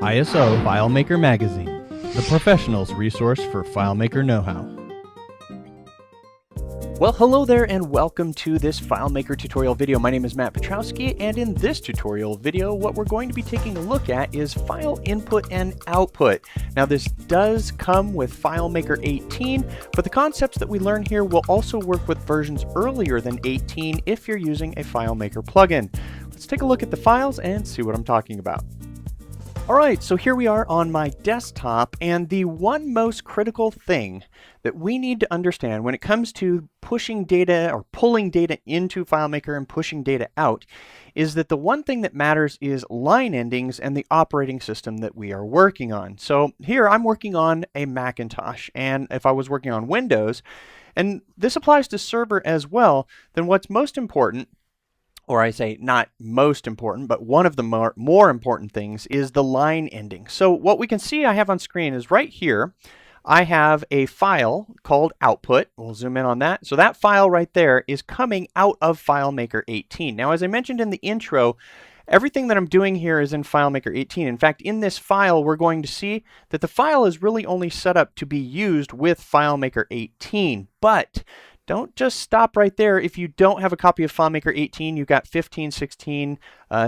ISO FileMaker Magazine, the professional's resource for FileMaker know-how. Well, hello there and welcome to this FileMaker tutorial video. My name is Matt Petrowski, and in this tutorial video, what we're going to be taking a look at is file input and output. Now, this does come with FileMaker 18, but the concepts that we learn here will also work with versions earlier than 18 if you're using a FileMaker plugin. Let's take a look at the files and see what I'm talking about. Alright, so here we are on my desktop, and the one most critical thing that we need to understand when it comes to pushing data or pulling data into FileMaker and pushing data out is that the one thing that matters is line endings and the operating system that we are working on. So here I'm working on a Macintosh, and if I was working on Windows, and this applies to server as well, then what's most important, or I say not most important, but one of the more important things is the line ending. So what we can see I have on screen is right here, I have a file called output. We'll zoom in on that. So that file right there is coming out of FileMaker 18. Now, as I mentioned in the intro, everything that I'm doing here is in FileMaker 18. In fact, in this file, we're going to see that the file is really only set up to be used with FileMaker 18. But don't just stop right there. If you don't have a copy of FileMaker 18, you've got 15, 16,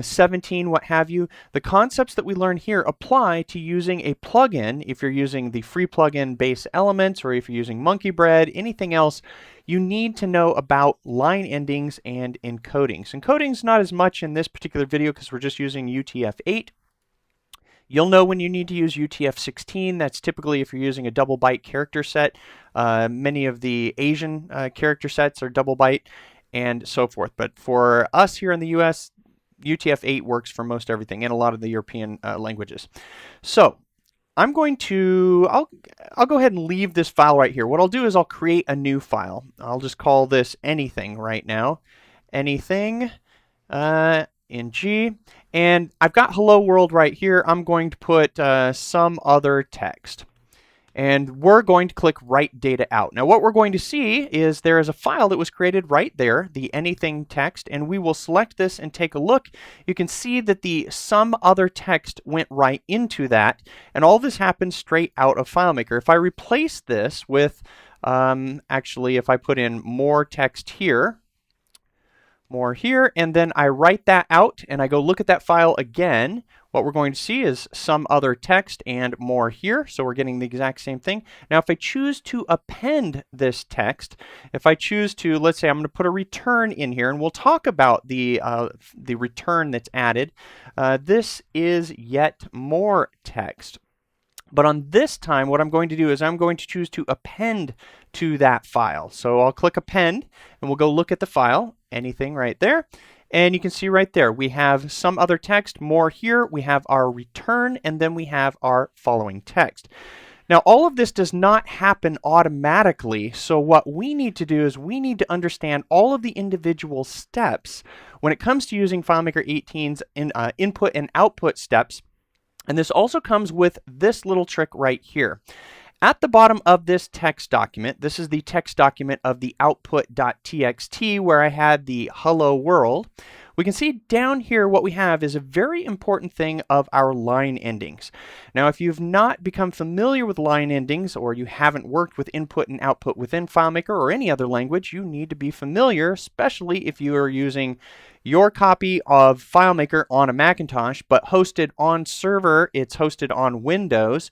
17, what have you. The concepts that we learn here apply to using a plugin. If you're using the free plugin Base Elements, or if you're using Monkey Bread, anything else, you need to know about line endings and encodings. Encodings not as much in this particular video because we're just using UTF-8. You'll know when you need to use UTF-16. That's typically if you're using a double byte character set. Many of the Asian character sets are double byte and so forth. But for us here in the US, UTF-8 works for most everything and a lot of the European languages. So I'm going to, I'll go ahead and leave this file right here. What I'll do is I'll create a new file. I'll just call this anything right now. Anything. In G, and I've got hello world right here. I'm going to put some other text, and we're going to click write data out. Now what we're going to see is there is a file that was created right there, the anything text, and we will select this and take a look. You can see that the some other text went right into that, and all this happens straight out of FileMaker. If I replace this with actually if I put in more text here, more here, and then I write that out and I go look at that file again, what we're going to see is some other text and more here. So we're getting the exact same thing. Now if I choose to append this text, if I choose to, let's say I'm going to put a return in here, and we'll talk about the return that's added. This is yet more text. But on this time, what I'm going to do is I'm going to choose to append to that file. So I'll click append, and we'll go look at the file, anything right there. And you can see right there, we have some other text, more here, we have our return, and then we have our following text. Now, all of this does not happen automatically, so what we need to do is we need to understand all of the individual steps when it comes to using FileMaker 18's input and output steps. And this also comes with this little trick right here. At the bottom of this text document, this is the text document of the output.txt where I had the hello world. We can see down here what we have is a very important thing of our line endings. Now, if you've not become familiar with line endings, or you haven't worked with input and output within FileMaker or any other language, you need to be familiar, especially if you are using your copy of FileMaker on a Macintosh, but hosted on server, it's hosted on Windows.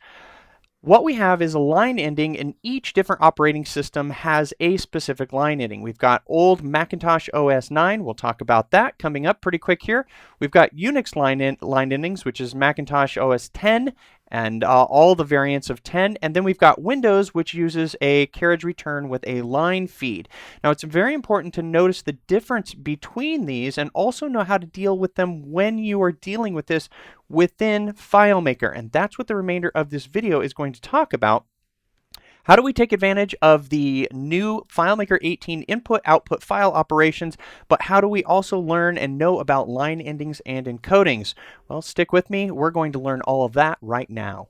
What we have is a line ending, and each different operating system has a specific line ending. We've got old Macintosh OS 9. We'll talk about that coming up pretty quick here. We've got Unix line endings, which is Macintosh OS 10 and all the variants of 10. And then we've got Windows, which uses a carriage return with a line feed. Now, it's very important to notice the difference between these and also know how to deal with them when you are dealing with this within FileMaker. And that's what the remainder of this video is going to talk about. How do we take advantage of the new FileMaker 18 input-output file operations, but how do we also learn and know about line endings and encodings? Well, stick with me. We're going to learn all of that right now.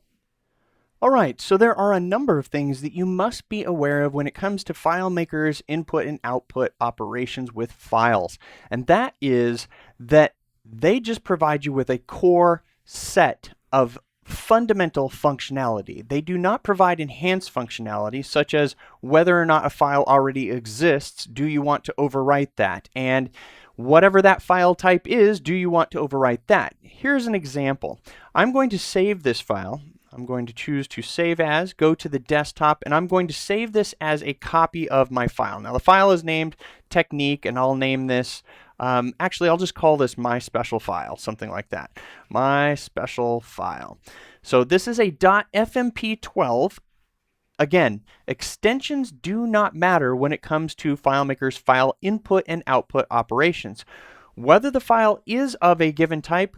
All right, so there are a number of things that you must be aware of when it comes to FileMaker's input and output operations with files. And that is that they just provide you with a core set of fundamental functionality. They do not provide enhanced functionality, such as whether or not a file already exists, do you want to overwrite that? And whatever that file type is, do you want to overwrite that? Here's an example. I'm going to save this file. I'm going to choose to save as, go to the desktop, and I'm going to save this as a copy of my file. Now the file is named Technique, and I'll name this, actually I'll just call this my special file, something like that. My special file. So this is a .fmp12. Again, extensions do not matter when it comes to FileMaker's file input and output operations. Whether the file is of a given type,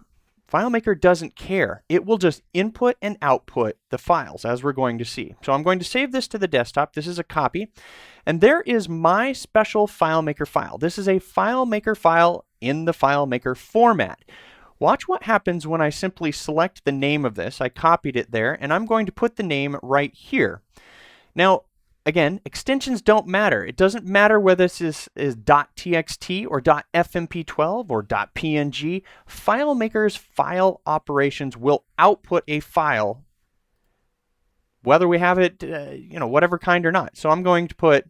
FileMaker doesn't care. It will just input and output the files, as we're going to see. So I'm going to save this to the desktop. This is a copy. And there is my special FileMaker file. This is a FileMaker file in the FileMaker format. Watch what happens when I simply select the name of this. I copied it there, and I'm going to put the name right here. Now, again, extensions don't matter. It doesn't matter whether this is .txt or .fmp12 or .png. FileMaker's file operations will output a file, whether we have it, whatever kind or not. So I'm going to put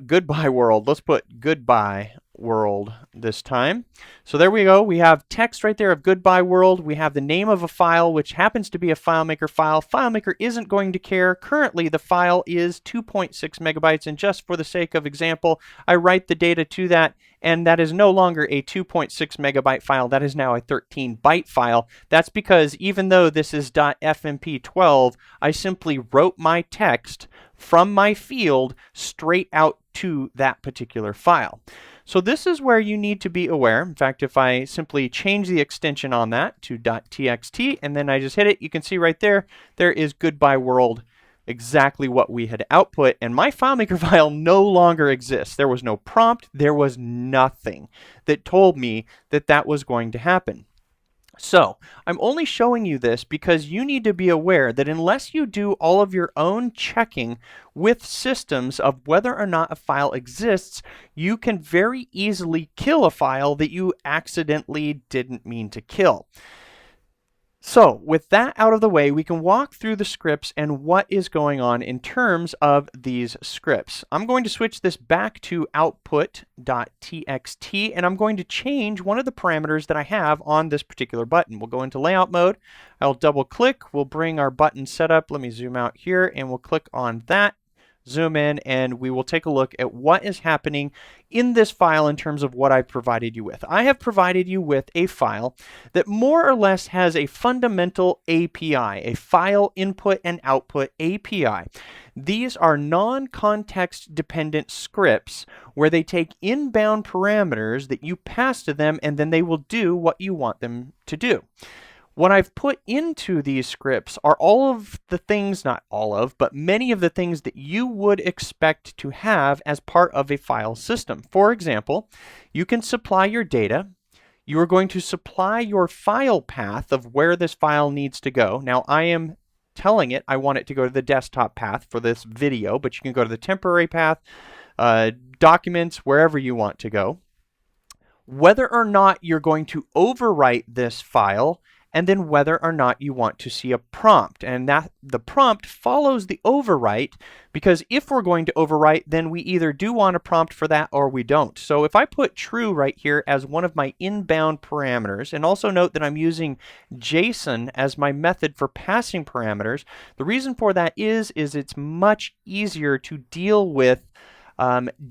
goodbye world. Let's put goodbye world this time. So there we go. We have text right there of goodbye world. We have the name of a file, which happens to be a FileMaker file. FileMaker isn't going to care. Currently, the file is 2.6 megabytes, and just for the sake of example, I write the data to that, and that is no longer a 2.6 megabyte file. That is now a 13 byte file. That's because even though this is .fmp12, I simply wrote my text from my field straight out to that particular file. So this is where you need to be aware. In fact, if I simply change the extension on that to .txt and then I just hit it, you can see right there, there is goodbye world, exactly what we had output, and my FileMaker file no longer exists. There was no prompt, there was nothing that told me that that was going to happen. So I'm only showing you this because you need to be aware that unless you do all of your own checking with systems of whether or not a file exists, you can very easily kill a file that you accidentally didn't mean to kill. So with that out of the way, we can walk through the scripts and what is going on in terms of these scripts. I'm going to switch this back to output.txt, and I'm going to change one of the parameters that I have on this particular button. We'll go into layout mode. I'll double click. We'll bring our button setup. Let me zoom out here, and we'll click on that. Zoom in, and we will take a look at what is happening in this file in terms of what I've provided you with. I have provided you with a file that more or less has a fundamental API, a file input and output API. These are non-context dependent scripts where they take inbound parameters that you pass to them, and then they will do what you want them to do. What I've put into these scripts are all of the things, not all of, but many of the things that you would expect to have as part of a file system. For example, you can supply your data. You are going to supply your file path of where this file needs to go. Now, I am telling it I want it to go to the desktop path for this video, but you can go to the temporary path, documents, wherever you want to go. Whether or not you're going to overwrite this file, and then whether or not you want to see a prompt. And that the prompt follows the overwrite, because if we're going to overwrite, then we either do want a prompt for that or we don't. So if I put true right here as one of my inbound parameters, and also note that I'm using JSON as my method for passing parameters, the reason for that is it's much easier to deal with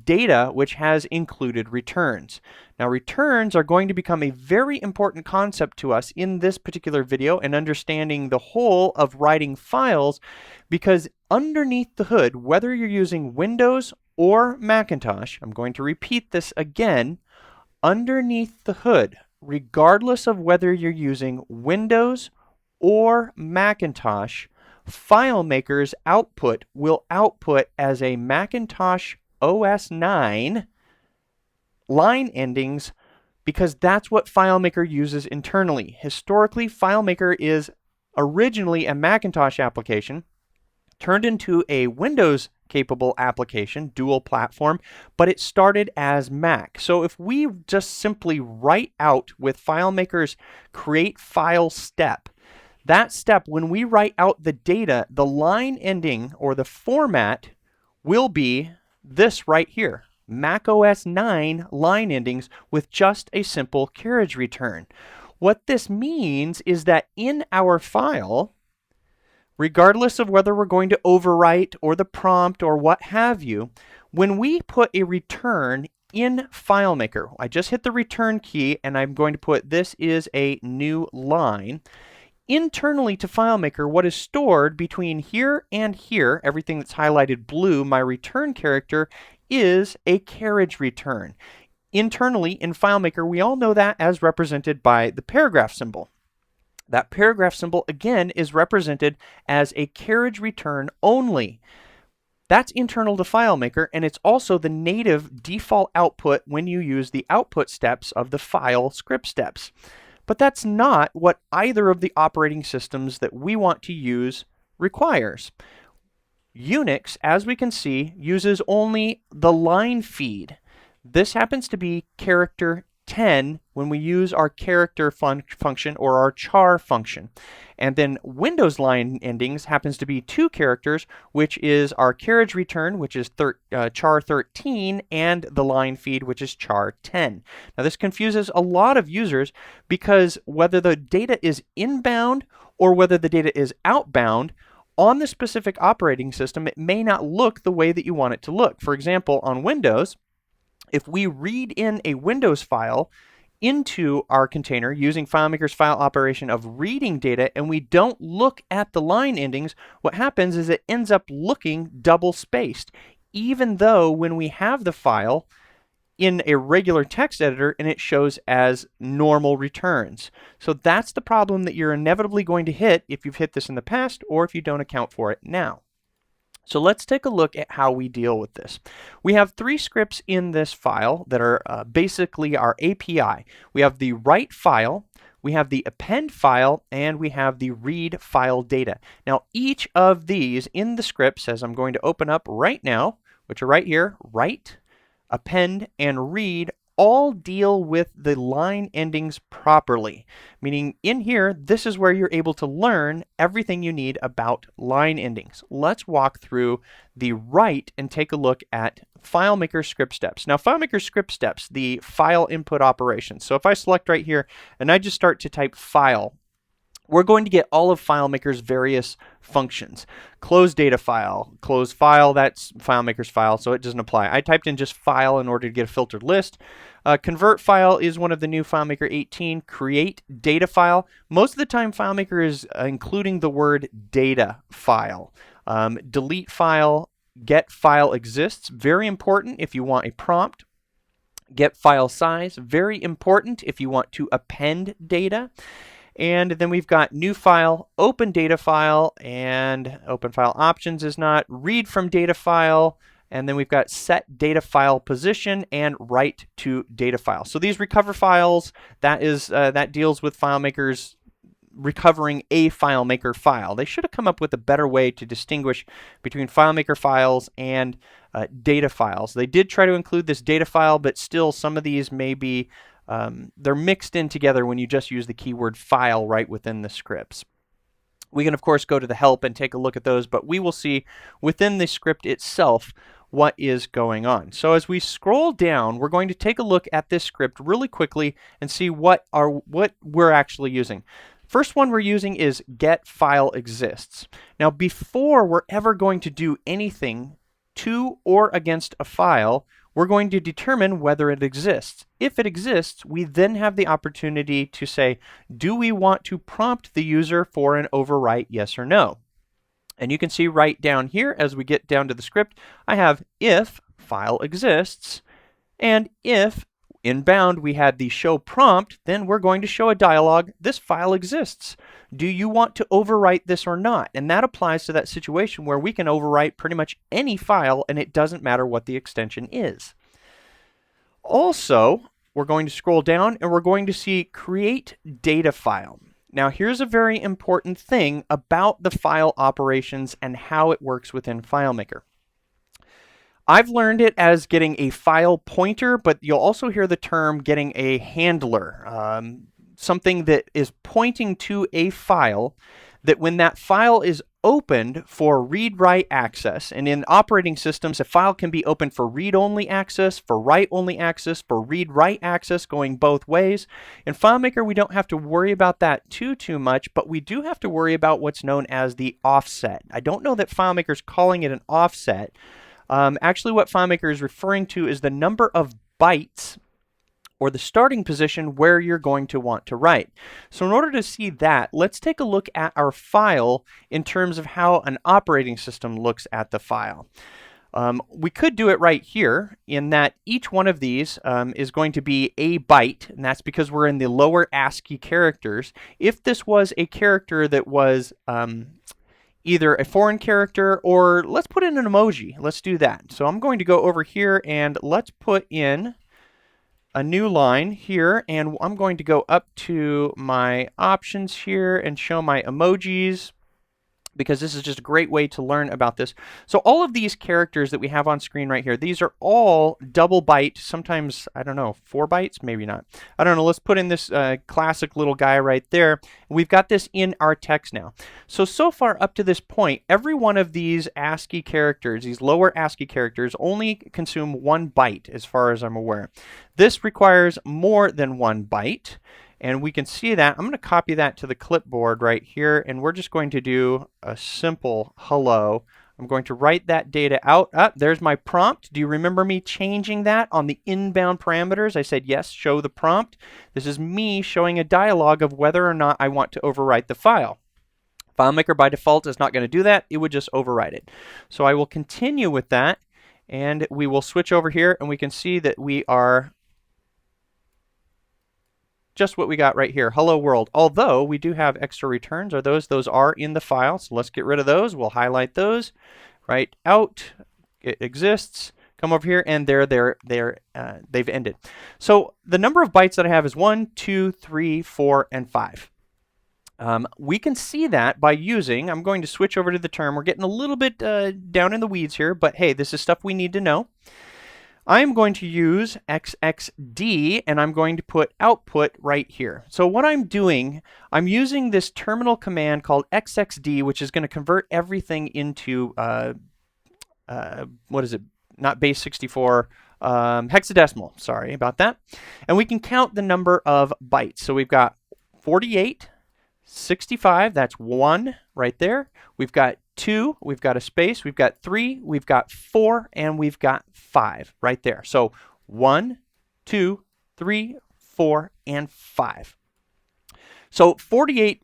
data which has included returns. Now, returns are going to become a very important concept to us in this particular video and understanding the whole of writing files, because underneath the hood, whether you're using Windows or Macintosh, I'm going to repeat this again, underneath the hood, regardless of whether you're using Windows or Macintosh, FileMaker's output will output as a Macintosh OS 9 line endings, because that's what FileMaker uses internally. Historically, FileMaker is originally a Macintosh application, turned into a Windows capable application, dual platform, but it started as Mac. So if we just simply write out with FileMaker's create file step, That step, when we write out the data, the line ending or the format will be this right here, macOS 9 line endings with just a simple carriage return. What this means is that in our file, regardless of whether we're going to overwrite or the prompt or what have you, when we put a return in FileMaker, I just hit the return key and I'm going to put this is a new line. Internally to FileMaker, what is stored between here and here, everything that's highlighted blue, my return character, is a carriage return. Internally in FileMaker, we all know that as represented by the paragraph symbol. That paragraph symbol, again, is represented as a carriage return only. That's internal to FileMaker, and it's also the native default output when you use the output steps of the file script steps. But that's not what either of the operating systems that we want to use requires. Unix, as we can see, uses only the line feed. This happens to be character 10 when we use our character function or our char function. And then Windows line endings happens to be 2 characters, which is our carriage return, which is char 13, and the line feed, which is char 10. Now this confuses a lot of users because whether the data is inbound or whether the data is outbound, on the specific operating system, it may not look the way that you want it to look. For example, on Windows, if we read in a Windows file into our container using FileMaker's file operation of reading data and we don't look at the line endings, what happens is it ends up looking double spaced, even though when we have the file in a regular text editor and it shows as normal returns. So that's the problem that you're inevitably going to hit if you've hit this in the past or if you don't account for it now. So let's take a look at how we deal with this. We have 3 scripts in this file that are basically our API. We have the write file, we have the append file, and we have the read file data. Now each of these in the scripts, as I'm going to open up right now, which are right here, write, append, and read, all deal with the line endings properly. Meaning in here, this is where you're able to learn everything you need about line endings. Let's walk through the write and take a look at FileMaker script steps. Now FileMaker script steps, the file input operations. So if I select right here and I just start to type file, we're going to get all of FileMaker's various functions. Close data file, close file, that's FileMaker's file, so it doesn't apply. I typed in just file in order to get a filtered list. Convert file is one of the new FileMaker 18. Create data file. Most of the time FileMaker is including the word data file. Delete file, get file exists. Very important if you want a prompt. Get file size. Very important if you want to append data. And then we've got new file, open data file, and open file options is not, read from data file, and then we've got set data file position and write to data file. So these recover files, that deals with FileMaker's recovering a FileMaker file. They should have come up with a better way to distinguish between FileMaker files and data files. They did try to include this data file, but still some of these may be they're mixed in together when you just use the keyword file right within the scripts. We can of course go to the help and take a look at those, but we will see within the script itself what is going on. So as we scroll down, we're going to take a look at this script really quickly and see what we're actually using. First one we're using is get file exists. Now before we're ever going to do anything to or against a file, we're going to determine whether it exists. If it exists, we then have the opportunity to say, do we want to prompt the user for an overwrite, yes or no? And you can see right down here, as we get down to the script, I have if file exists, and if inbound we had the show prompt, then we're going to show a dialog, this file exists. Do you want to overwrite this or not? And that applies to that situation where we can overwrite pretty much any file and it doesn't matter what the extension is. Also, we're going to scroll down and we're going to see create data file. Now here's a very important thing about the file operations and how it works within FileMaker. I've learned it as getting a file pointer, but you'll also hear the term getting a handler. something that is pointing to a file, that when that file is opened for read-write access, and in operating systems, a file can be opened for read-only access, for write-only access, for read-write access, going both ways. In FileMaker, we don't have to worry about that too much, but we do have to worry about what's known as the offset. I don't know that FileMaker is calling it an offset. Actually, what FileMaker is referring to is the number of bytes, or the starting position where you're going to want to write. So in order to see that, let's take a look at our file in terms of how an operating system looks at the file. We could do it right here, in that each one of these is going to be a byte, and that's because we're in the lower ASCII characters. If this was a character that was either a foreign character, or let's put in an emoji. Let's do that. So I'm going to go over here and let's put in a new line here, and I'm going to go up to my options here and show my emojis, because this is just a great way to learn about this. So all of these characters that we have on screen right here, these are all double byte, sometimes, I don't know, 4 bytes, maybe not. I don't know, let's put in this classic little guy right there. We've got this in our text now. So far up to this point, every one of these ASCII characters, these lower ASCII characters, only consume 1 byte as far as I'm aware. This requires more than 1 byte. And we can see that. I'm going to copy that to the clipboard right here, and we're just going to do a simple hello. I'm going to write that data out. There's my prompt. Do you remember me changing that on the inbound parameters? I said, yes, show the prompt. This is me showing a dialog of whether or not I want to overwrite the file. FileMaker by default is not going to do that. It would just overwrite it. So I will continue with that, and we will switch over here, and we can see that we are just what we got right here, hello world. Although we do have extra returns, or those are in the file, so let's get rid of those. We'll highlight those, write out, it exists, come over here, and they've ended. So the number of bytes that I have is 1, 2, 3, 4, and 5. We can see that by using, I'm going to switch over to the term. We're getting a little bit down in the weeds here, but hey, this is stuff we need to know. I'm going to use XXD, and I'm going to put output right here. So what I'm doing, I'm using this terminal command called XXD, which is going to convert everything into, what is it? Not base 64, hexadecimal. Sorry about that. And we can count the number of bytes. So we've got 48, 65, that's 1 right there. We've got 2, we've got a space, we've got 3, we've got 4, and we've got 5 right there. So 1, 2, 3, 4, and 5. So 48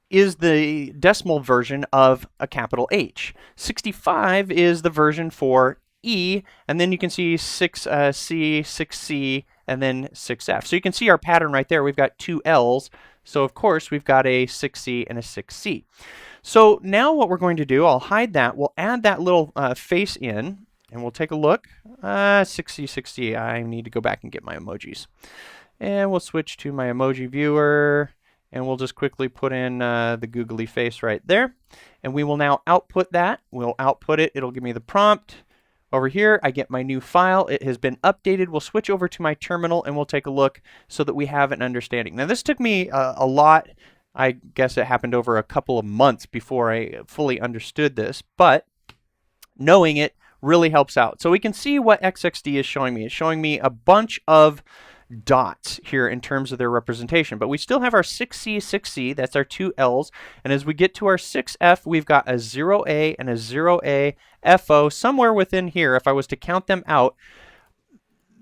is the decimal version of a capital H. 65 is the version for E, and then you can see 6C, 6C, and then 6F. So you can see our pattern right there. We've got 2 L's, so of course we've got a 6C and a 6C. So now what we're going to do, I'll hide that, we'll add that little face in, and we'll take a look. 6C, 6C, I need to go back and get my emojis. And we'll switch to my emoji viewer, and we'll just quickly put in the googly face right there. And we will now output that. We'll output it, it'll give me the prompt. Over here, I get my new file. It has been updated. We'll switch over to my terminal, and we'll take a look so that we have an understanding. Now, this took me a lot. I guess it happened over a couple of months before I fully understood this, but knowing it really helps out. So we can see what XXD is showing me. It's showing me a bunch of dots here in terms of their representation, but we still have our 6C, 6C, that's our 2 L's, and as we get to our 6F, we've got a 0A and a 0A FO somewhere within here. If I was to count them out,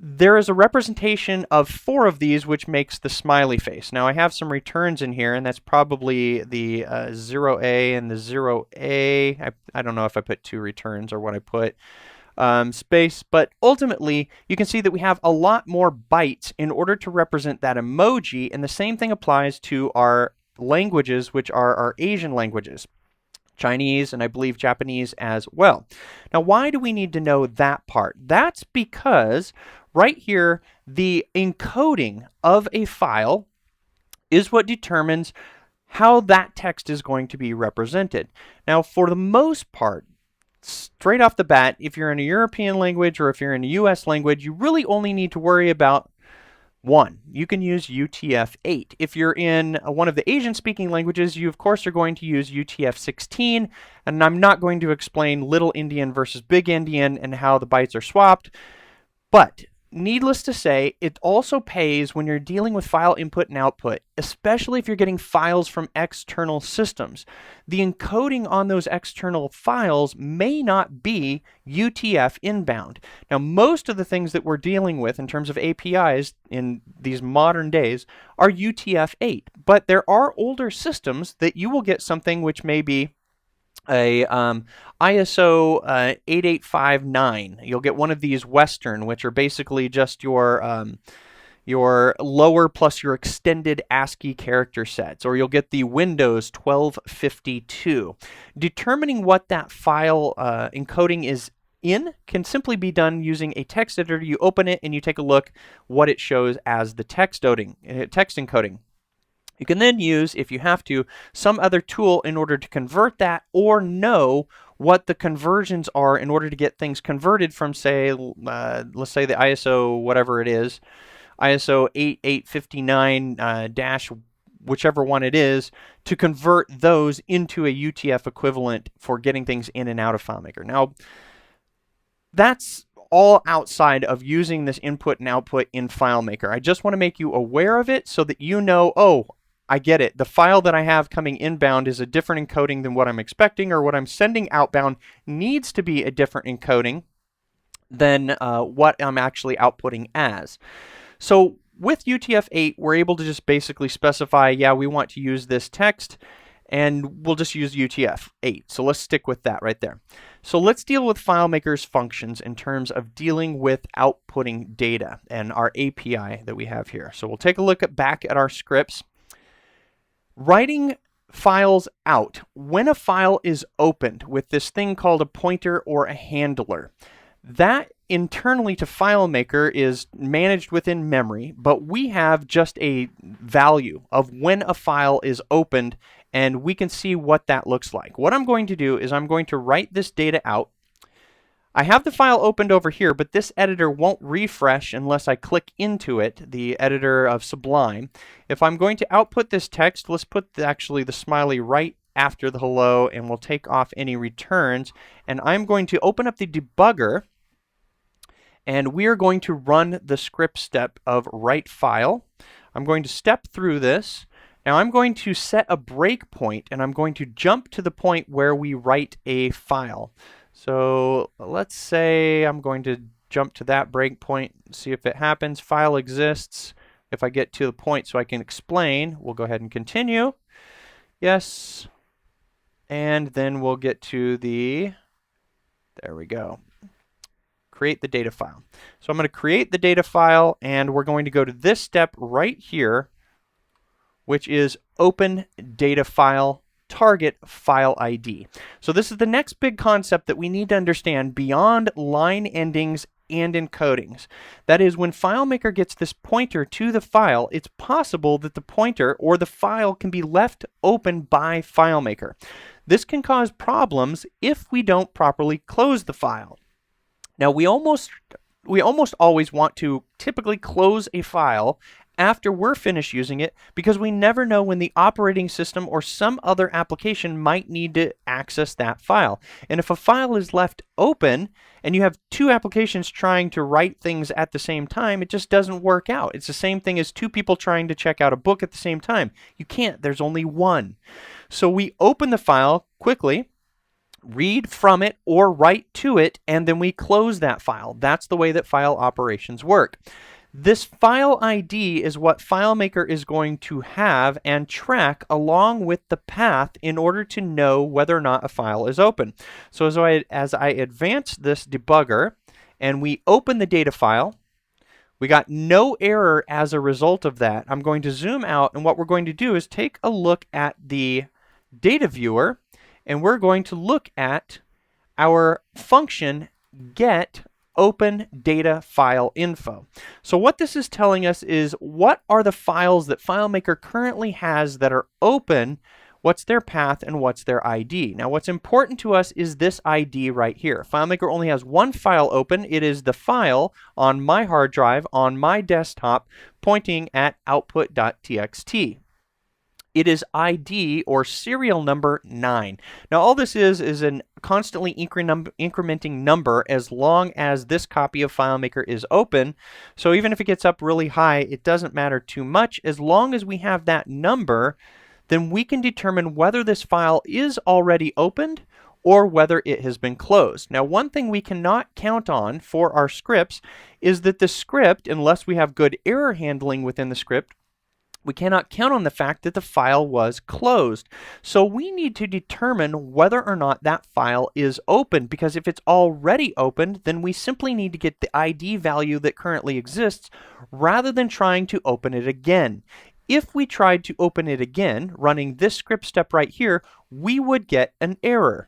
there is a representation of 4 of these, which makes the smiley face. Now I have some returns in here, and that's probably the 0A and the 0A. I don't know if I put 2 returns or what I put. Space, but ultimately you can see that we have a lot more bytes in order to represent that emoji, and the same thing applies to our languages, which are our Asian languages, Chinese, and I believe Japanese as well. Now, why do we need to know that part? That's because right here, the encoding of a file is what determines how that text is going to be represented. Now, for the most part, straight off the bat, if you're in a European language or if you're in a US language, you really only need to worry about One, you can use UTF-8. If you're in one of the Asian-speaking languages, you of course are going to use UTF-16, and I'm not going to explain Little Endian versus Big Endian and how the bytes are swapped, but needless to say, it also pays when you're dealing with file input and output, especially if you're getting files from external systems. The encoding on those external files may not be UTF inbound. Now, most of the things that we're dealing with in terms of APIs in these modern days are UTF-8, but there are older systems that you will get something which may be a ISO 8859. You'll get one of these Western, which are basically just your lower plus your extended ASCII character sets, or you'll get the Windows 1252. Determining what that file encoding is in can simply be done using a text editor. You open it and you take a look what it shows as the text encoding. You can then use, if you have to, some other tool in order to convert that, or know what the conversions are in order to get things converted from, say, let's say the ISO, whatever it is, ISO 8859 dash whichever one it is, to convert those into a UTF equivalent for getting things in and out of FileMaker. Now, that's all outside of using this input and output in FileMaker. I just want to make you aware of it so that you know, oh, I get it. The file that I have coming inbound is a different encoding than what I'm expecting, or what I'm sending outbound needs to be a different encoding than what I'm actually outputting as. So with UTF-8, we're able to just basically specify, yeah, we want to use this text, and we'll just use UTF-8. So let's stick with that right there. So let's deal with FileMaker's functions in terms of dealing with outputting data and our API that we have here. So we'll take a look back at our scripts. Writing files out. When a file is opened with this thing called a pointer or a handler, that internally to FileMaker is managed within memory, but we have just a value of when a file is opened, and we can see what that looks like. What I'm going to do is I'm going to write this data out. I have the file opened over here, but this editor won't refresh unless I click into it, the editor of Sublime. If I'm going to output this text, let's put actually the smiley right after the hello, and we'll take off any returns. And I'm going to open up the debugger, and we are going to run the script step of write file. I'm going to step through this. Now I'm going to set a breakpoint, and I'm going to jump to the point where we write a file. So let's say I'm going to jump to that breakpoint, see if it happens. File exists. If I get to the point so I can explain, we'll go ahead and continue. Yes. And then we'll get to the, there we go, create the data file. So I'm going to create the data file, and we're going to go to this step right here, which is open data file target file ID. So this is the next big concept that we need to understand beyond line endings and encodings. That is, when FileMaker gets this pointer to the file, it's possible that the pointer or the file can be left open by FileMaker. This can cause problems if we don't properly close the file. Now, we almost always want to typically close a file after we're finished using it, because we never know when the operating system or some other application might need to access that file. And if a file is left open and you have two applications trying to write things at the same time, it just doesn't work out. It's the same thing as two people trying to check out a book at the same time. You can't. There's only one. So we open the file quickly, read from it or write to it, and then we close that file. That's the way that file operations work. This file ID is what FileMaker is going to have and track along with the path in order to know whether or not a file is open. So as I advance this debugger and we open the data file, we got no error as a result of that. I'm going to zoom out, and what we're going to do is take a look at the data viewer, and we're going to look at our function get open data file info. So what this is telling us is what are the files that FileMaker currently has that are open what's their path, and what's their ID. Now, what's important to us is this ID right here. FileMaker only has one file open. It is the file on my hard drive on my desktop pointing at output.txt. It is ID, or serial number 9. Now, all this is a constantly incrementing number as long as this copy of FileMaker is open. So even if it gets up really high, it doesn't matter too much. As long as we have that number, then we can determine whether this file is already opened or whether it has been closed. Now, one thing we cannot count on for our scripts is that the script, unless we have good error handling within the script, we cannot count on the fact that the file was closed. So we need to determine whether or not that file is open, because if it's already opened, then we simply need to get the ID value that currently exists rather than trying to open it again. If we tried to open it again, running this script step right here, we would get an error.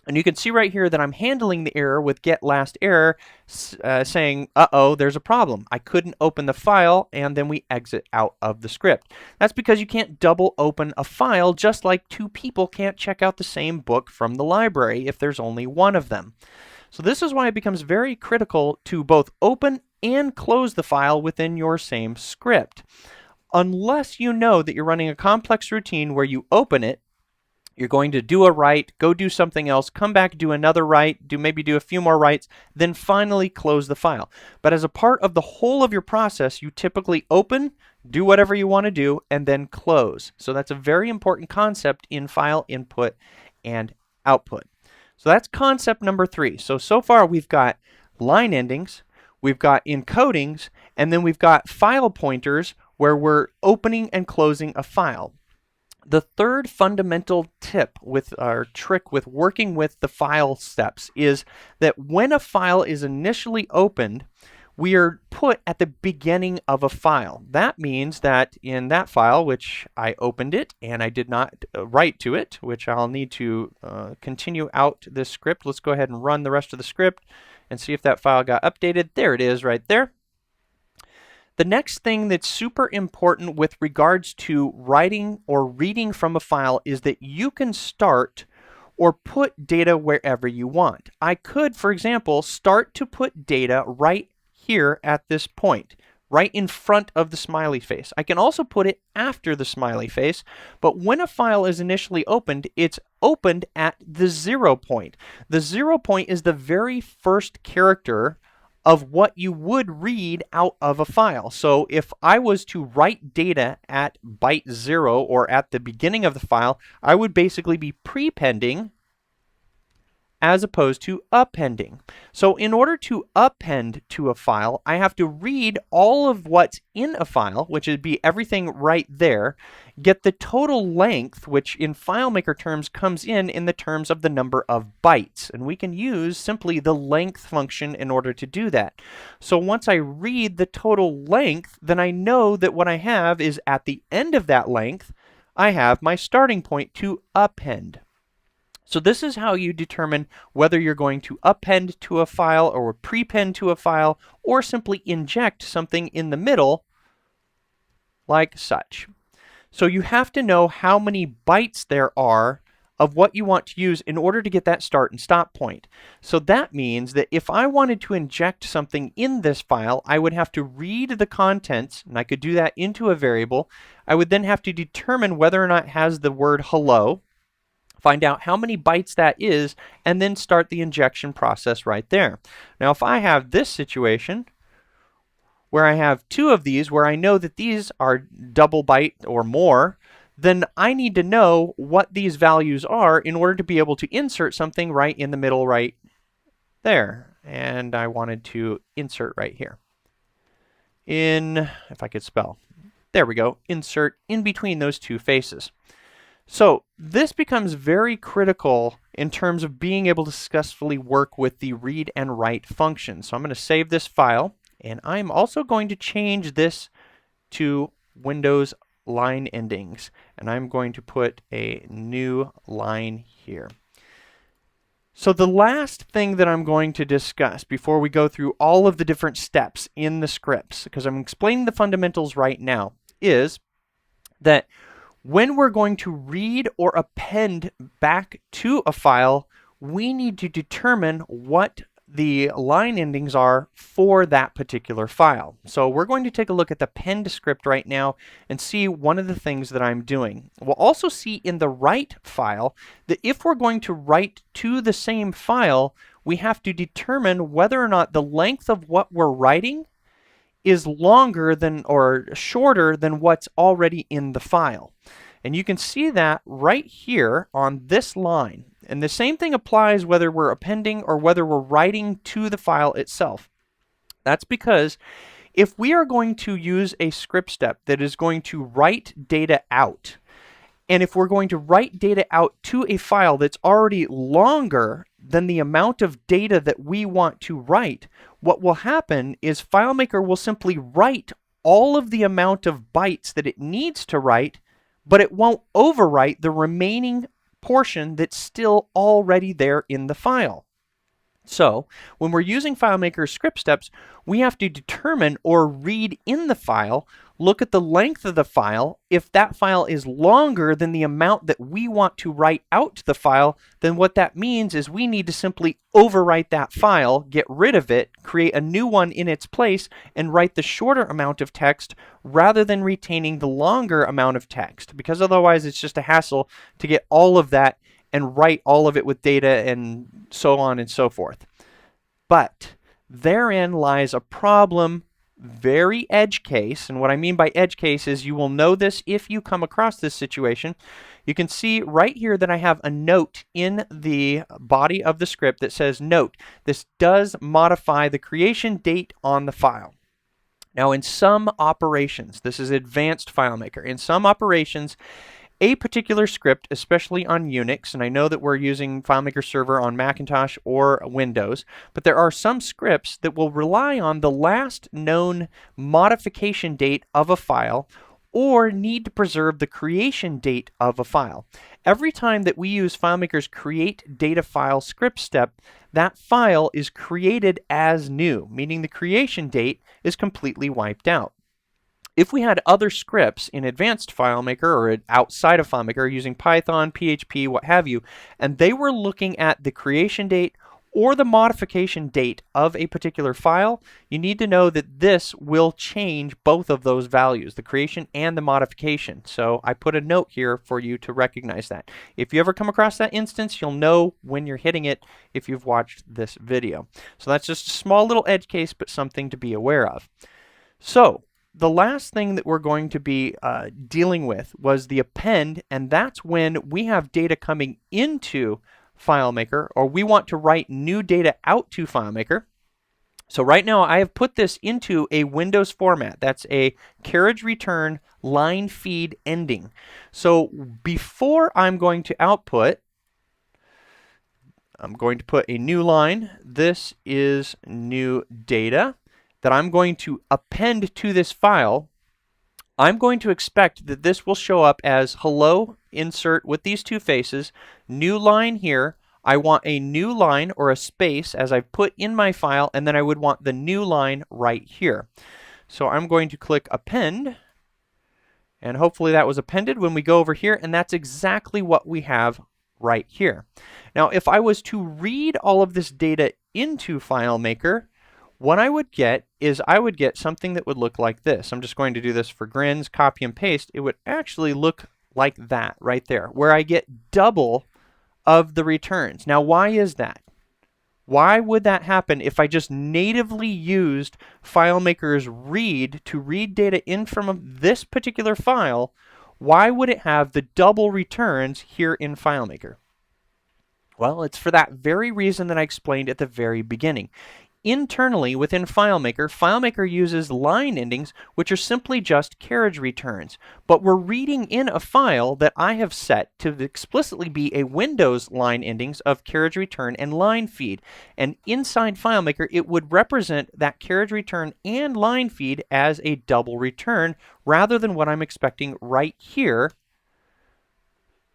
And you can see right here that I'm handling the error with get last error, saying, uh-oh, there's a problem. I couldn't open the file, and then we exit out of the script. That's because you can't double open a file, just like two people can't check out the same book from the library if there's only one of them. So this is why it becomes very critical to both open and close the file within your same script. Unless you know that you're running a complex routine where you open it, you're going to do a write, go do something else, come back, do another write, maybe do a few more writes, then finally close the file. But as a part of the whole of your process, you typically open, do whatever you want to do, and then close. So that's a very important concept in file input and output. So that's concept number 3. So far we've got line endings, we've got encodings, and then we've got file pointers where we're opening and closing a file. The third fundamental tip with our trick with working with the file steps is that when a file is initially opened, we are put at the beginning of a file. That means that in that file, which I opened it and I did not write to it, which I'll need to continue out this script. Let's go ahead and run the rest of the script and see if that file got updated. There it is right there. The next thing that's super important with regards to writing or reading from a file is that you can start or put data wherever you want. I could, for example, start to put data right here at this point, right in front of the smiley face. I can also put it after the smiley face, but when a file is initially opened, it's opened at the 0 point. The 0 point is the very first character of what you would read out of a file. So if I was to write data at byte 0 or at the beginning of the file, I would basically be prepending as opposed to appending. So in order to append to a file, I have to read all of what's in a file, which would be everything right there, get the total length, which in FileMaker terms comes in the terms of the number of bytes. And we can use simply the length function in order to do that. So once I read the total length, then I know that what I have is at the end of that length, I have my starting point to append. So this is how you determine whether you're going to append to a file or prepend to a file or simply inject something in the middle like such. So you have to know how many bytes there are of what you want to use in order to get that start and stop point. So that means that if I wanted to inject something in this file, I would have to read the contents, and I could do that into a variable. I would then have to determine whether or not it has the word hello, find out how many bytes that is, and then start the injection process right there. Now, if I have this situation where I have 2 of these, where I know that these are double byte or more, then I need to know what these values are in order to be able to insert something right in the middle right there. And I wanted to insert right here. If I could spell. There we go. Insert in between those 2 faces. So this becomes very critical in terms of being able to successfully work with the read and write function. So I'm going to save this file, and I'm also going to change this to Windows line endings, and I'm going to put a new line here. So the last thing that I'm going to discuss before we go through all of the different steps in the scripts, because I'm explaining the fundamentals right now, is that When we're going to read or append back to a file, we need to determine what the line endings are for that particular file. So we're going to take a look at the pend script right now and see one of the things that I'm doing. We'll also see in the write file that if we're going to write to the same file, we have to determine whether or not the length of what we're writing is longer than or shorter than what's already in the file. And you can see that right here on this line. And the same thing applies whether we're appending or whether we're writing to the file itself. That's because if we are going to use a script step that is going to write data out, and if we're going to write data out to a file that's already longer than the amount of data that we want to write, what will happen is FileMaker will simply write all of the amount of bytes that it needs to write, but it won't overwrite the remaining portion that's still already there in the file. So when we're using FileMaker script steps, we have to determine or read in the file, look at the length of the file. If that file is longer than the amount that we want to write out to the file, then what that means is we need to simply overwrite that file, get rid of it, create a new one in its place, and write the shorter amount of text rather than retaining the longer amount of text, because otherwise it's just a hassle to get all of that and write all of it with data and so on and so forth. But therein lies a problem, very edge case. And what I mean by edge case is you will know this if you come across this situation. You can see right here that I have a note in the body of the script that says, note, this does modify the creation date on the file. Now in some operations, this is advanced FileMaker, in some operations, a particular script, especially on Unix, and I know that we're using FileMaker Server on Macintosh or Windows, but there are some scripts that will rely on the last known modification date of a file or need to preserve the creation date of a file. Every time that we use FileMaker's create data file script step, that file is created as new, meaning the creation date is completely wiped out. If we had other scripts in advanced FileMaker or outside of FileMaker using Python, PHP, what have you, and they were looking at the creation date or the modification date of a particular file, you need to know that this will change both of those values, the creation and the modification. So I put a note here for you to recognize that. If you ever come across that instance, you'll know when you're hitting it if you've watched this video. So that's just a small little edge case, but something to be aware of. So the last thing that we're going to be dealing with was the append, and that's when we have data coming into FileMaker, or we want to write new data out to FileMaker. So right now I have put this into a Windows format. That's a carriage return line feed ending. So before I'm going to output, I'm going to put a new line. This is new data that I'm going to append to this file. I'm going to expect that this will show up as hello insert with these two faces, new line here. I want a new line or a space as I've put in my file, and then I would want the new line right here. So I'm going to click append, and hopefully that was appended when we go over here, and that's exactly what we have right here. Now if I was to read all of this data into FileMaker, what I would get is I would get something that would look like this. I'm just going to do this for grins, copy and paste. It would actually look like that right there, where I get double of the returns. Now why is that? Why would that happen if I just natively used FileMaker's read to read data in from this particular file? Why would it have the double returns here in FileMaker? Well, it's for that very reason that I explained at the very beginning. Internally within FileMaker, FileMaker uses line endings, which are simply just carriage returns. But we're reading in a file that I have set to explicitly be a Windows line endings of carriage return and line feed. And inside FileMaker, it would represent that carriage return and line feed as a double return rather than what I'm expecting right here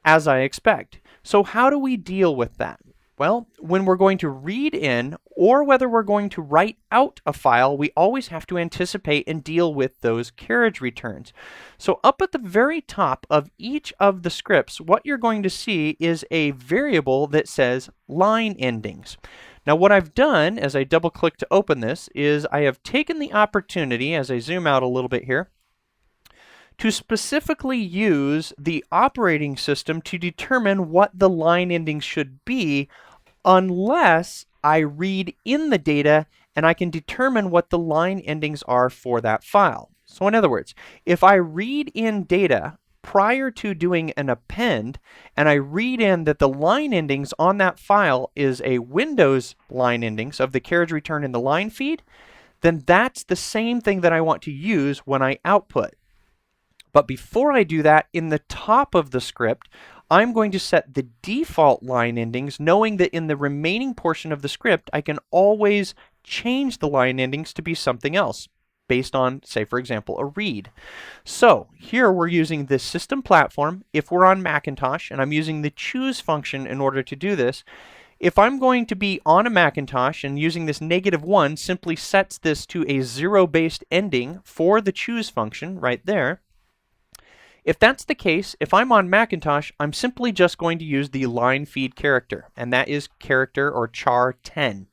as I expect. So how do we deal with that? Well, when we're going to read in or whether we're going to write out a file, we always have to anticipate and deal with those carriage returns. So up at the very top of each of the scripts, what you're going to see is a variable that says line endings. Now what I've done as I double click to open this is I have taken the opportunity, as I zoom out a little bit here, to specifically use the operating system to determine what the line endings should be unless I read in the data and I can determine what the line endings are for that file. So in other words, if I read in data prior to doing an append and I read in that the line endings on that file is a Windows line endings of the carriage return in the line feed, then that's the same thing that I want to use when I output. But before I do that, in the top of the script, I'm going to set the default line endings, knowing that in the remaining portion of the script, I can always change the line endings to be something else based on, say, for example, a read. So here we're using this system platform if we're on Macintosh, and I'm using the choose function in order to do this. If I'm going to be on a Macintosh and using this -1 simply sets this to a 0-based ending for the choose function right there. If that's the case, if I'm on Macintosh, I'm simply just going to use the line feed character, and that is character or char 10.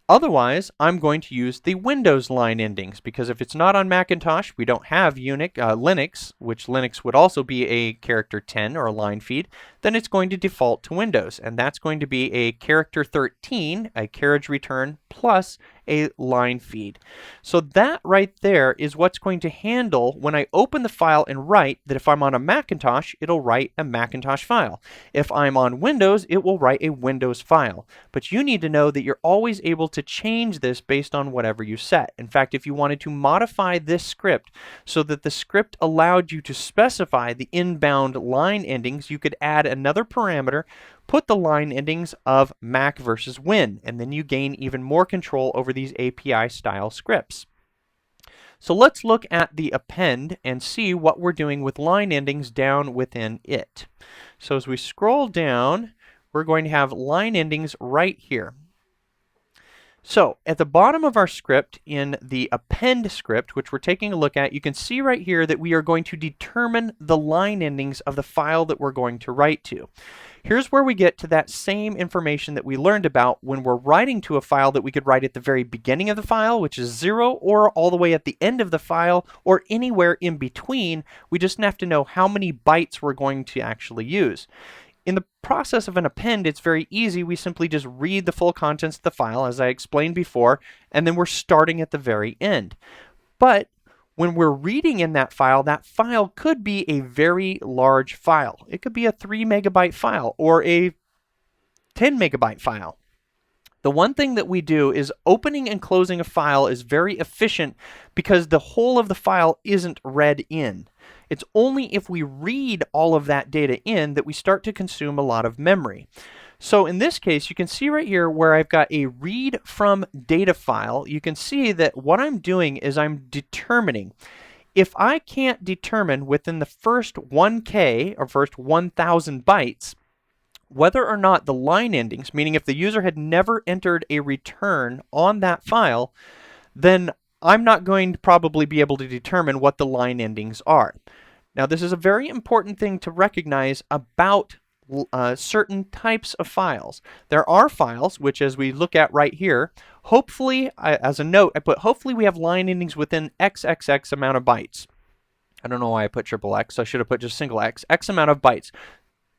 Otherwise, I'm going to use the Windows line endings, because if it's not on Macintosh, we don't have Linux, which Linux would also be a character 10 or a line feed, then it's going to default to Windows, and that's going to be a character 13, a carriage return, plus a line feed. So that right there is what's going to handle when I open the file and write that if I'm on a Macintosh, it'll write a Macintosh file. If I'm on Windows, it will write a Windows file. But you need to know that you're always able to change this based on whatever you set. In fact, if you wanted to modify this script so that the script allowed you to specify the inbound line endings, you could add another parameter, put the line endings of Mac versus Win, and then you gain even more control over these API style scripts. So let's look at the append and see what we're doing with line endings down within it. So as we scroll down, we're going to have line endings right here. So at the bottom of our script, in the append script, which we're taking a look at, you can see right here that we are going to determine the line endings of the file that we're going to write to. Here's where we get to that same information that we learned about when we're writing to a file that we could write at the very beginning of the file, which is 0, or all the way at the end of the file, or anywhere in between. We just have to know how many bytes we're going to actually use. In the process of an append, it's very easy. We simply just read the full contents of the file, as I explained before, and then we're starting at the very end. But when we're reading in that file could be a very large file. It could be a 3 megabyte file or a 10 megabyte file. The one thing that we do is opening and closing a file is very efficient because the whole of the file isn't read in. It's only if we read all of that data in that we start to consume a lot of memory. So in this case, you can see right here where I've got a read from data file. You can see that what I'm doing is I'm determining. If I can't determine within the first 1K or first 1,000 bytes whether or not the line endings, meaning if the user had never entered a return on that file, then I'm not going to probably be able to determine what the line endings are. Now, this is a very important thing to recognize about certain types of files. There are files, which as we look at right here, hopefully, as a note, I put hopefully we have line endings within XXX amount of bytes. I don't know why I put triple X, I should have put just single X, X amount of bytes.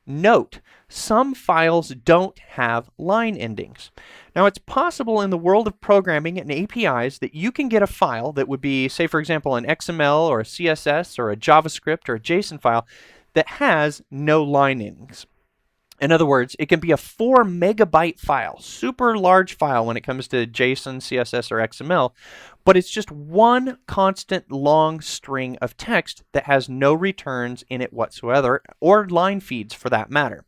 Note, some files don't have line endings. Now, it's possible in the world of programming and APIs that you can get a file that would be, say, for example, an XML or a CSS or a JavaScript or a JSON file that has no line endings. In other words, it can be a 4 megabyte file, super large file when it comes to JSON, CSS, or XML, but it's just one constant long string of text that has no returns in it whatsoever, or line feeds for that matter.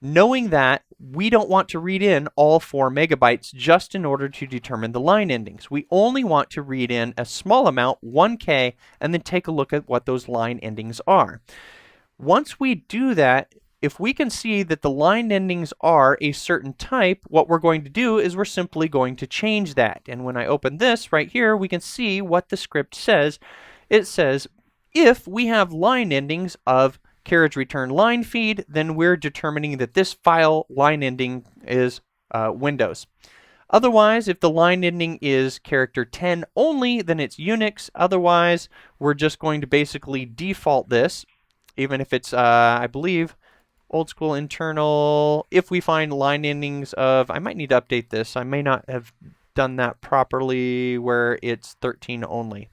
Knowing that, we don't want to read in all 4 megabytes just in order to determine the line endings. We only want to read in a small amount, 1K, and then take a look at what those line endings are. Once we do that, if we can see that the line endings are a certain type, what we're going to do is we're simply going to change that. And when I open this right here, we can see what the script says. It says, if we have line endings of carriage return line feed, then we're determining that this file line ending is Windows. Otherwise, if the line ending is character 10 only, then it's Unix. Otherwise, we're just going to basically default this, even if it's, I believe, old school internal. If we find line endings of, I might need to update this. I may not have done that properly where it's 13 only.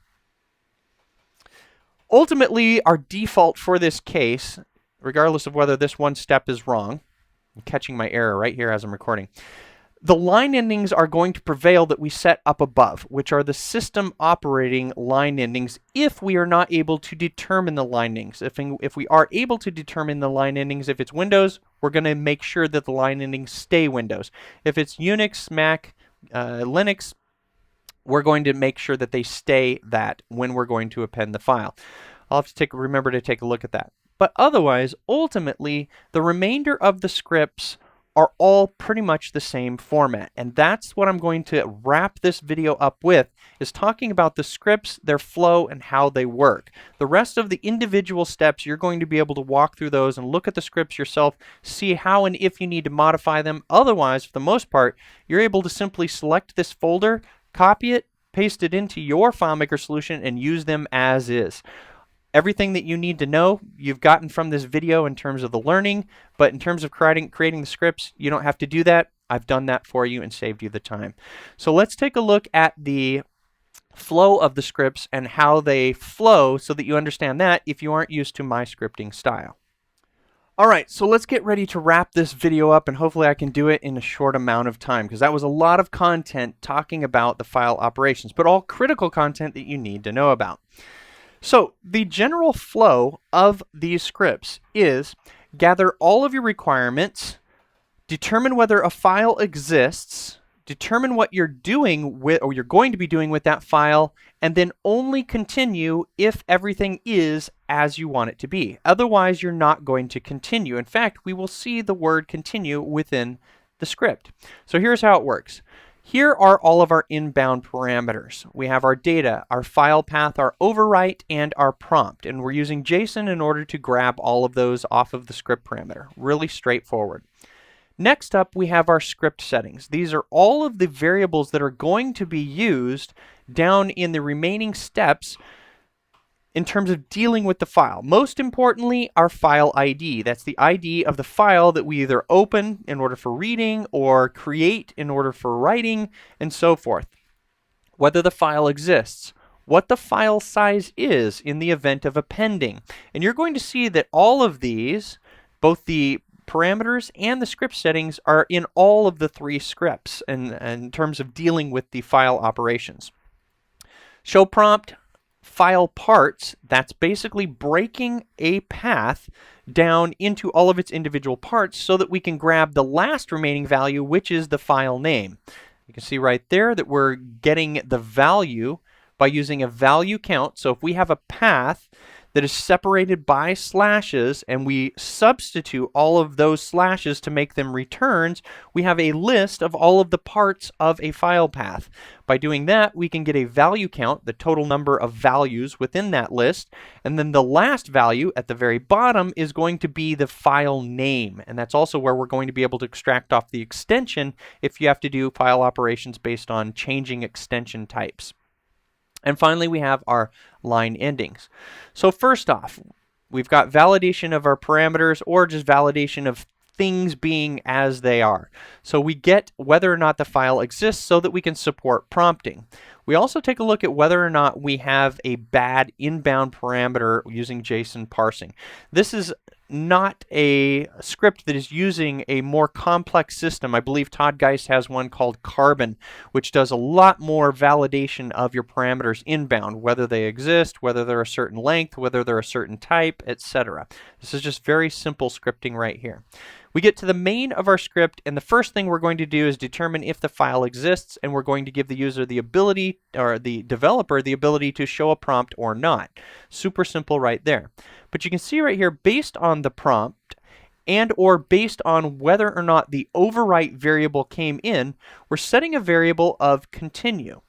Ultimately, our default for this case, regardless of whether this one step is wrong, I'm catching my error right here as I'm recording, the line endings are going to prevail that we set up above, which are the system operating line endings if we are not able to determine the line endings. If we are able to determine the line endings, if it's Windows, we're going to make sure that the line endings stay Windows. If it's Unix, Mac, Linux, we're going to make sure that they stay that when we're going to append the file. I'll have to remember to take a look at that. But otherwise, ultimately, the remainder of the scripts are all pretty much the same format. And that's what I'm going to wrap this video up with, is talking about the scripts, their flow, and how they work. The rest of the individual steps, you're going to be able to walk through those and look at the scripts yourself, see how and if you need to modify them. Otherwise, for the most part, you're able to simply select this folder, copy it, paste it into your FileMaker solution, and use them as is. Everything that you need to know, you've gotten from this video in terms of the learning, but in terms of creating the scripts, you don't have to do that. I've done that for you and saved you the time. So let's take a look at the flow of the scripts and how they flow so that you understand that if you aren't used to my scripting style. All right, so let's get ready to wrap this video up, and hopefully I can do it in a short amount of time, because that was a lot of content talking about the file operations, but all critical content that you need to know about. So the general flow of these scripts is gather all of your requirements, determine whether a file exists, determine what you're doing with, or you're going to be doing with that file, and then only continue if everything is as you want it to be. Otherwise, you're not going to continue. In fact, we will see the word continue within the script. So here's how it works. Here are all of our inbound parameters. We have our data, our file path, our overwrite, and our prompt. And we're using JSON in order to grab all of those off of the script parameter. Really straightforward. Next up, we have our script settings. These are all of the variables that are going to be used down in the remaining steps in terms of dealing with the file. Most importantly, our file ID. That's the ID of the file that we either open in order for reading or create in order for writing, and so forth. Whether the file exists, what the file size is in the event of appending. And you're going to see that all of these, both the parameters and the script settings, are in all of the three scripts in terms of dealing with the file operations. Show prompt, file parts, that's basically breaking a path down into all of its individual parts so that we can grab the last remaining value, which is the file name. You can see right there that we're getting the value by using a value count. So if we have a path that is separated by slashes and we substitute all of those slashes to make them returns, we have a list of all of the parts of a file path. By doing that, we can get a value count, the total number of values within that list, and then the last value at the very bottom is going to be the file name, and that's also where we're going to be able to extract off the extension if you have to do file operations based on changing extension types. And finally, we have our line endings. So first off, we've got validation of our parameters or just validation of things being as they are. So we get whether or not the file exists so that we can support prompting. We also take a look at whether or not we have a bad inbound parameter using JSON parsing. This is not a script that is using a more complex system. I believe Todd Geist has one called Carbon, which does a lot more validation of your parameters inbound, whether they exist, whether they're a certain length, whether they're a certain type, etc. This is just very simple scripting right here. We get to the main of our script, and the first thing we're going to do is determine if the file exists, and we're going to give the user the ability, or the developer, the ability to show a prompt or not. Super simple right there. But you can see right here, based on the prompt, and or based on whether or not the overwrite variable came in, we're setting a variable of continue.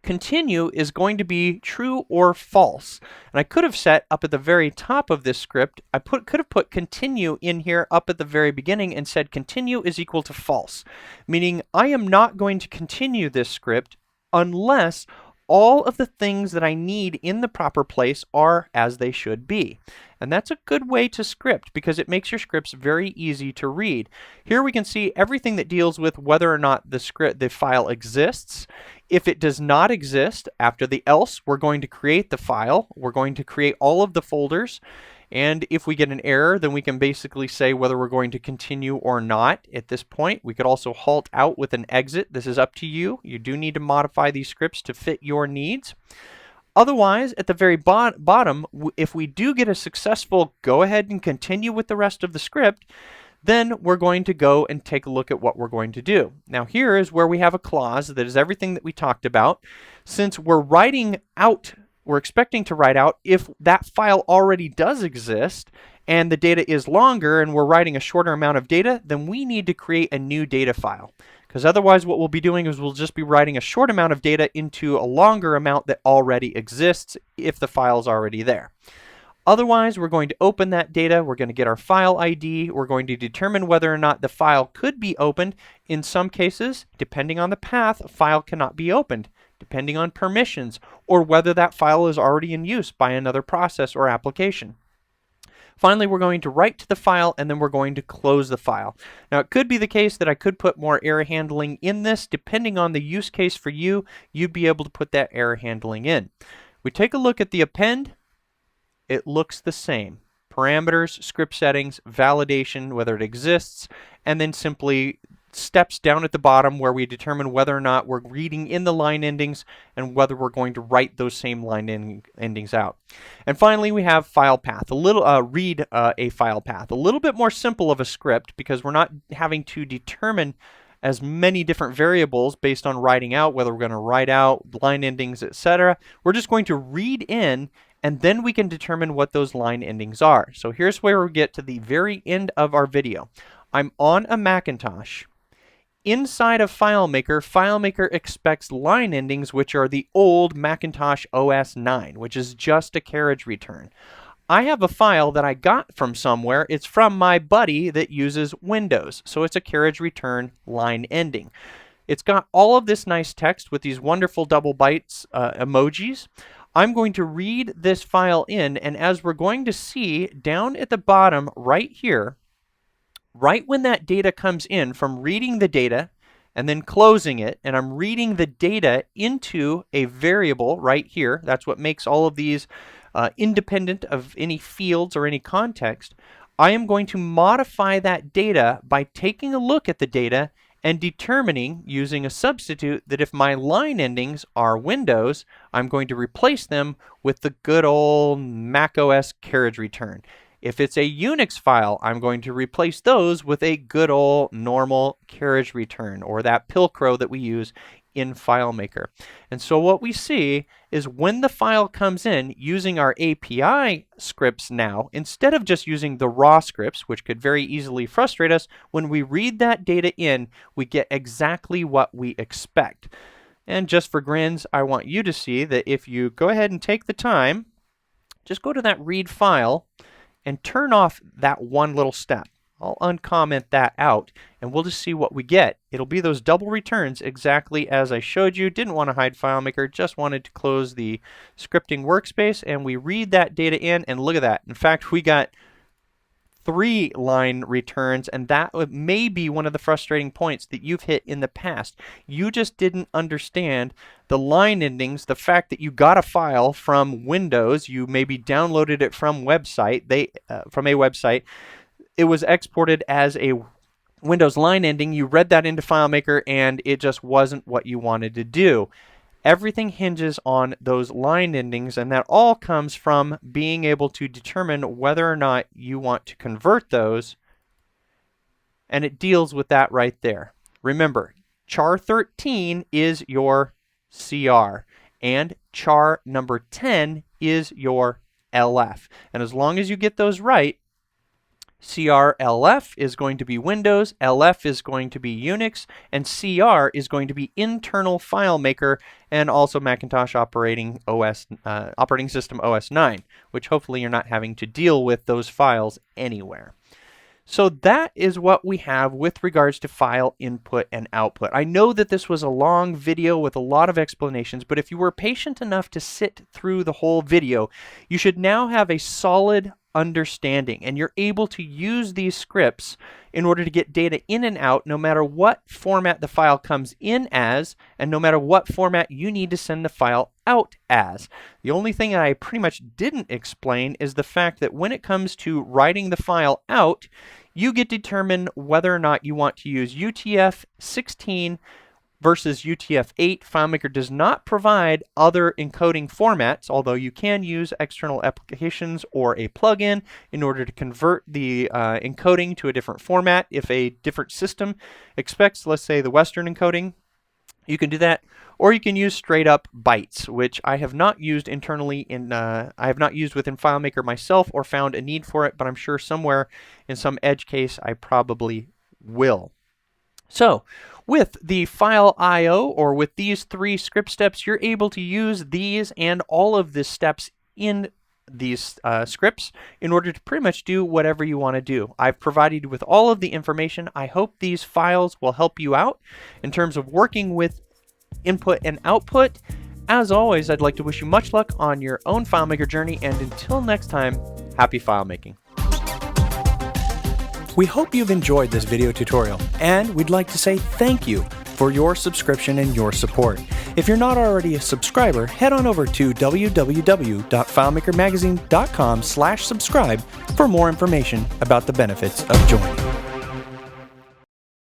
Continue is going to be true or false. And I could have set up at the very top of this script, could have put continue in here up at the very beginning and said continue is equal to false, meaning I am not going to continue this script unless all of the things that I need in the proper place are as they should be. And that's a good way to script because it makes your scripts very easy to read. Here we can see everything that deals with whether or not the file exists. If it does not exist, after the else, we're going to create the file. We're going to create all of the folders. And if we get an error, then we can basically say whether we're going to continue or not at this point. We could also halt out with an exit. This is up to you. You do need to modify these scripts to fit your needs. Otherwise, at the very bottom, if we do get a successful go ahead and continue with the rest of the script, then we're going to go and take a look at what we're going to do. Now here is where we have a clause that is everything that we talked about. Since we're expecting to write out if that file already does exist and the data is longer and we're writing a shorter amount of data, then we need to create a new data file. Because otherwise what we'll be doing is we'll just be writing a short amount of data into a longer amount that already exists if the file is already there. Otherwise, we're going to open that data, we're going to get our file ID, we're going to determine whether or not the file could be opened. In some cases, depending on the path, a file cannot be opened, depending on permissions, or whether that file is already in use by another process or application. Finally, we're going to write to the file and then we're going to close the file. Now, it could be the case that I could put more error handling in this. Depending on the use case for you, you'd be able to put that error handling in. We take a look at the append. It looks the same. Parameters, script settings, validation, whether it exists, and then simply steps down at the bottom where we determine whether or not we're reading in the line endings and whether we're going to write those same line endings out. And finally, we have file path, read a file path. A little bit more simple of a script because we're not having to determine as many different variables based on writing out, whether we're going to write out line endings, etc. We're just going to read in and then we can determine what those line endings are. So here's where we get to the very end of our video. I'm on a Macintosh. Inside of FileMaker, FileMaker expects line endings, which are the old Macintosh OS 9, which is just a carriage return. I have a file that I got from somewhere. It's from my buddy that uses Windows, so it's a carriage return line ending. It's got all of this nice text with these wonderful double bytes emojis. I'm going to read this file in, and as we're going to see down at the bottom right here, right when that data comes in from reading the data and then closing it, and I'm reading the data into a variable right here, that's what makes all of these independent of any fields or any context, I am going to modify that data by taking a look at the data and determining, using a substitute, that if my line endings are Windows, I'm going to replace them with the good old Mac OS carriage return. If it's a Unix file, I'm going to replace those with a good old normal carriage return, or that pilcrow that we use in FileMaker. And so what we see is when the file comes in using our API scripts now, instead of just using the raw scripts, which could very easily frustrate us, when we read that data in, we get exactly what we expect. And just for grins, I want you to see that if you go ahead and take the time, just go to that read file and turn off that one little step. I'll uncomment that out and we'll just see what we get. It'll be those double returns exactly as I showed you. Didn't want to hide FileMaker, just wanted to close the scripting workspace, and we read that data in, and look at that. In fact, we got 3 line returns, and that may be one of the frustrating points that you've hit in the past. You just didn't understand the line endings, the fact that you got a file from Windows, you maybe downloaded it from a website. It was exported as a Windows line ending. You read that into FileMaker and it just wasn't what you wanted to do. Everything hinges on those line endings, and that all comes from being able to determine whether or not you want to convert those, and it deals with that right there. Remember, char 13 is your CR and char number 10 is your LF. And as long as you get those right, CRLF is going to be Windows, LF is going to be Unix, and CR is going to be internal FileMaker and also Macintosh operating system OS 9, which hopefully you're not having to deal with those files anywhere. So that is what we have with regards to file input and output. I know that this was a long video with a lot of explanations, but if you were patient enough to sit through the whole video, you should now have a solid understanding, and you're able to use these scripts in order to get data in and out no matter what format the file comes in as, and no matter what format you need to send the file out as. The only thing I pretty much didn't explain is the fact that when it comes to writing the file out, you get to determine whether or not you want to use UTF-16 versus UTF-8. FileMaker does not provide other encoding formats, although you can use external applications or a plugin in order to convert the encoding to a different format. If a different system expects, let's say, the Western encoding, you can do that, or you can use straight up bytes, which I have not used internally I have not used within FileMaker myself or found a need for it, but I'm sure somewhere in some edge case I probably will. So with the file IO, or with these 3 script steps, you're able to use these and all of the steps in these scripts in order to pretty much do whatever you want to do. I've provided you with all of the information. I hope these files will help you out in terms of working with input and output. As always, I'd like to wish you much luck on your own FileMaker journey, and until next time, happy file making. We hope you've enjoyed this video tutorial, and we'd like to say thank you for your subscription and your support. If you're not already a subscriber, head on over to www.filemakermagazine.com/subscribe for more information about the benefits of joining.